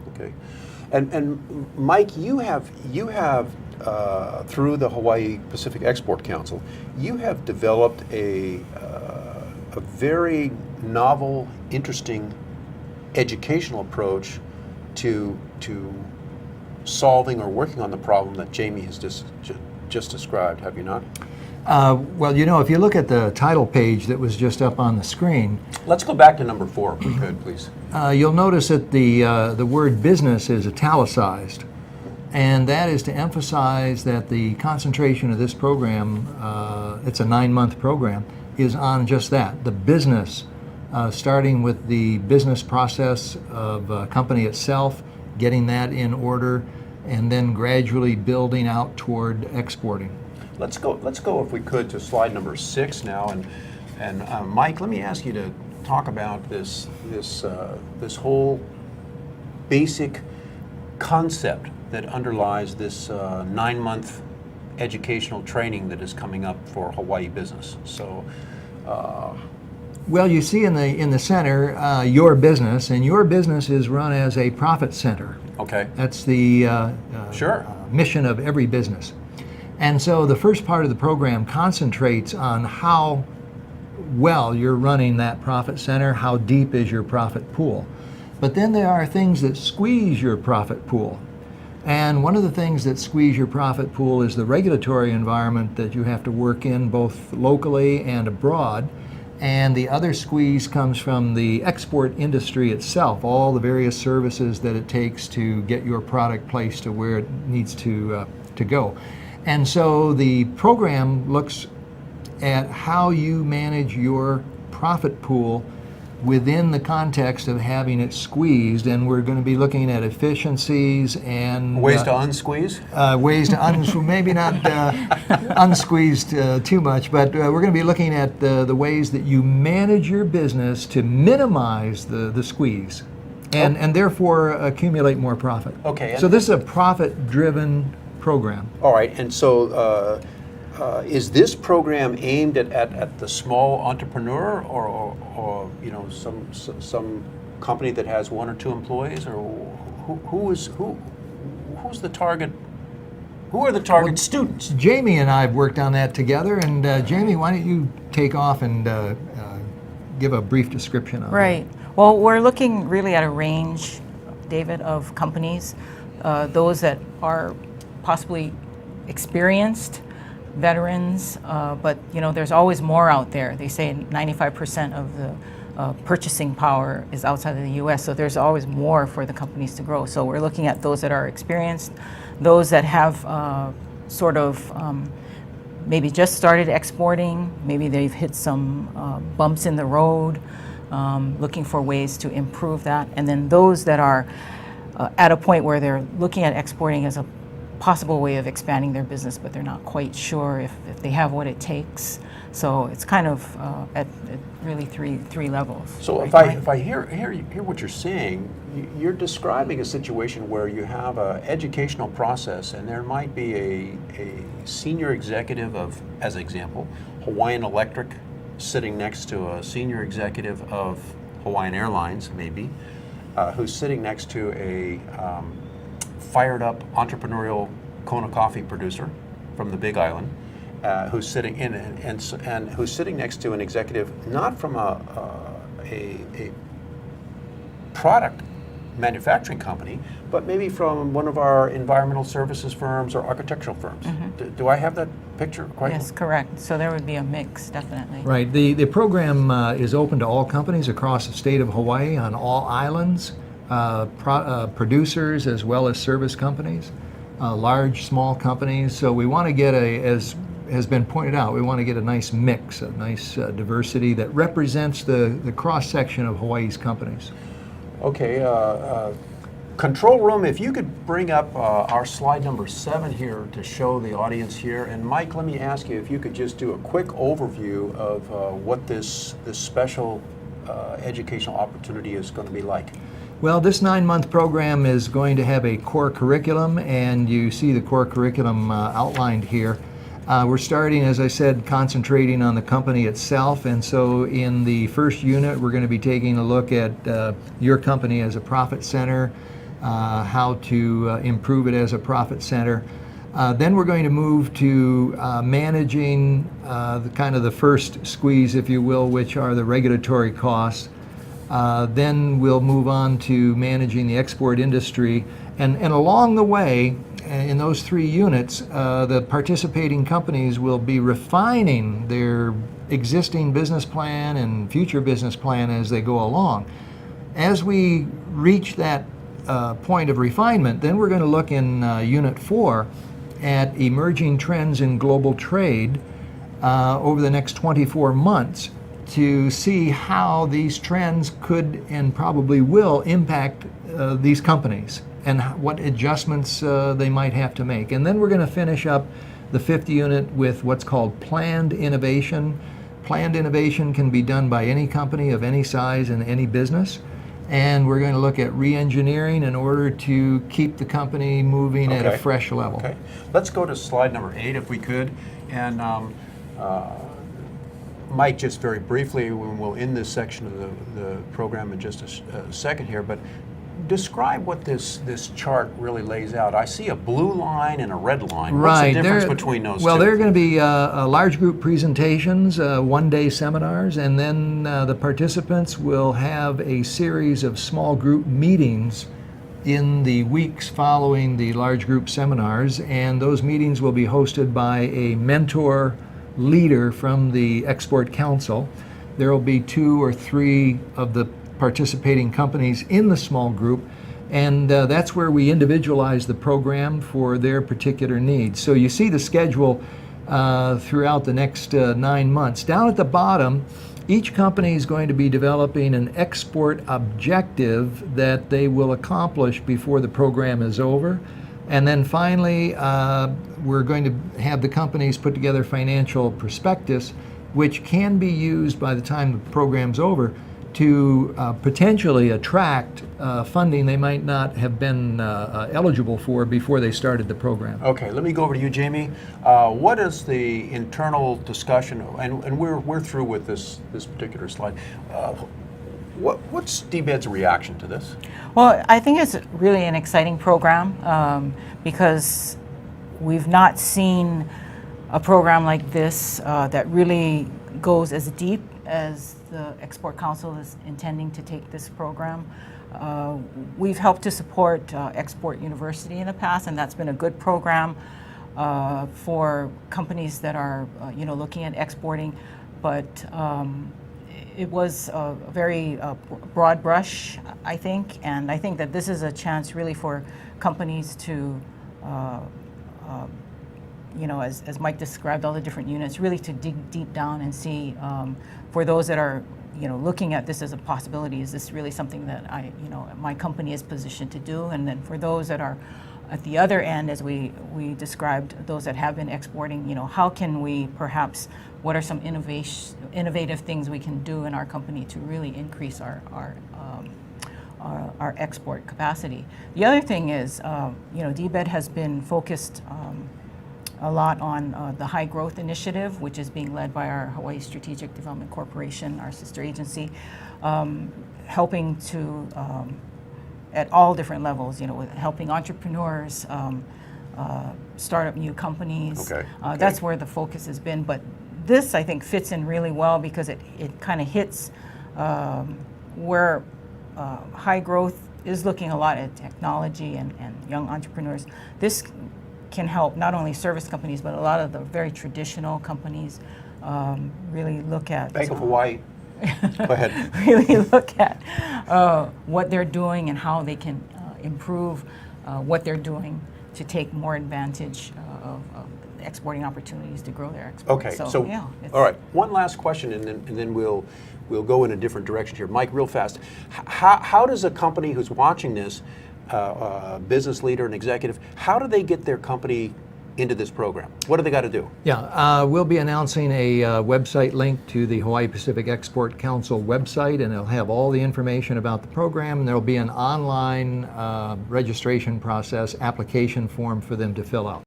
Okay, and Mike, you have through the Hawaii Pacific Export Council, you have developed a very novel, interesting educational approach to solving or working on the problem that Jamie has just described. Have you not? Well, you know, if you look at the title page that was just up on the screen, let's go back to number 4, if we could, please. You'll notice that the word business is italicized, and that is to emphasize that the concentration of this program, it's a 9-month program, is on just that, the business, starting with the business process of a company itself, getting that in order, and then gradually building out toward exporting. Let's go, if we could, to slide number 6 now, and Mike, let me ask you to talk about this whole basic concept that underlies this 9-month educational training that is coming up for Hawaii business. So, well, you see in the center your business, and your business is run as a profit center. Okay. That's the sure. Mission of every business. And so the first part of the program concentrates on how well you're running that profit center, how deep is your profit pool. But then there are things that squeeze your profit pool. And one of the things that squeeze your profit pool is the regulatory environment that you have to work in both locally and abroad. And the other squeeze comes from the export industry itself, all the various services that it takes to get your product placed to where it needs to go. And so the program looks at how you manage your profit pool within the context of having it squeezed, and we're going to be looking at efficiencies and ways to unsqueeze. Ways to maybe not unsqueezed too much, but we're going to be looking at the ways that you manage your business to minimize the squeeze, and therefore accumulate more profit. Okay. So this is a profit-driven program. All right, and so is this program aimed at the small entrepreneur, or you know, some company that has 1 or 2 employees, or who's the target? Who are the target students? Jamie and I have worked on that together, and Jamie, why don't you take off and give a brief description on Right. Well, we're looking really at a range, David, of companies, those that are possibly experienced, veterans, but you know, there's always more out there. They say 95% of the purchasing power is outside of the U.S., so there's always more for the companies to grow. So we're looking at those that are experienced, those that have maybe just started exporting, maybe they've hit some bumps in the road, looking for ways to improve that, and then those that are at a point where they're looking at exporting as a possible way of expanding their business, but they're not quite sure if they have what it takes. So it's kind of at really three levels. So right? if I hear what you're saying, you're describing a situation where you have an educational process, and there might be a senior executive of, as an example, Hawaiian Electric sitting next to a senior executive of Hawaiian Airlines, maybe, who's sitting next to a fired up entrepreneurial Kona coffee producer from the Big Island, who's sitting in and who's sitting next to an executive not from a product manufacturing company, but maybe from one of our environmental services firms or architectural firms. Mm-hmm. Do I have that picture quite? Yes, correct. So there would be a mix, definitely. Right. The program is open to all companies across the state of Hawaii on all islands. Producers as well as service companies, large, small companies. So we want to get as has been pointed out, we want to get a nice mix, a nice diversity that represents the cross-section of Hawaii's companies. Okay, control room, if you could bring up our slide number 7 here to show the audience here. And Mike, let me ask you if you could just do a quick overview of what this special educational opportunity is going to be like. Well, this 9-month program is going to have a core curriculum, and you see the core curriculum outlined here. We're starting, as I said, concentrating on the company itself, and so in the first unit we're going to be taking a look at your company as a profit center, how to improve it as a profit center. Then we're going to move to managing the first squeeze, if you will, which are the regulatory costs. Then we'll move on to managing the export industry. And along the way, in those 3 units, the participating companies will be refining their existing business plan and future business plan as they go along. As we reach that point of refinement, then we're going to look in Unit 4 at emerging trends in global trade over the next 24 months to see how these trends could and probably will impact these companies and what adjustments they might have to make. And then we're going to finish up the 5th unit with what's called planned innovation. Planned innovation can be done by any company of any size and any business. And we're going to look at re-engineering in order to keep the company moving at a fresh level. Okay. Let's go to slide number 8 if we could. And Mike, just very briefly, we'll end this section of the program in just a second here, but describe what this chart really lays out. I see a blue line and a red line. What's the difference between those two? Well, there are going to be large group presentations, one-day seminars, and then the participants will have a series of small group meetings in the weeks following the large group seminars, and those meetings will be hosted by a mentor leader from the Export Council. There will be 2 or 3 of the participating companies in the small group, and that's where we individualize the program for their particular needs. So you see the schedule throughout the next 9 months. Down at the bottom, each company is going to be developing an export objective that they will accomplish before the program is over. And then finally, we're going to have the companies put together financial prospectus, which can be used by the time the program's over to potentially attract funding they might not have been eligible for before they started the program. Okay, let me go over to you, Jamie. What is the internal discussion, and we're through with this particular slide. What's DBEDT's reaction to this? Well, I think it's really an exciting program because we've not seen a program like this that really goes as deep as the Export Council is intending to take this program. We've helped to support Export University in the past, and that's been a good program for companies that are looking at exporting, but it was a very broad brush, I think, and I think that this is a chance really for companies to as Mike described all the different units, really to dig deep down and see for those that are looking at this as a possibility, is this really something that my company is positioned to do? And then for those that are at the other end, as we described, those that have been exporting, how can we perhaps, what are some innovative things we can do in our company to really increase our export capacity? The other thing is, DBEDT has been focused a lot on the High Growth Initiative, which is being led by our Hawaii Strategic Development Corporation, our sister agency, helping to, at all different levels, with helping entrepreneurs start up new companies. Okay. That's where the focus has been. But this, I think, fits in really well because it kind of hits where high growth is looking a lot at technology and young entrepreneurs. This can help not only service companies, but a lot of the very traditional companies really look at. Bank of Hawaii. Go ahead. Really look at what they're doing and how they can improve what they're doing to take more advantage of exporting opportunities to grow their export. Okay, so yeah, all right. One last question, and then we'll go in a different direction here. Mike, real fast. How does a company who's watching this, business leader and executive, how do they get their company into this program? What do they got to do? Yeah, we'll be announcing a website link to the Hawaii Pacific Export Council website, and it'll have all the information about the program, and there'll be an online registration process, application form for them to fill out.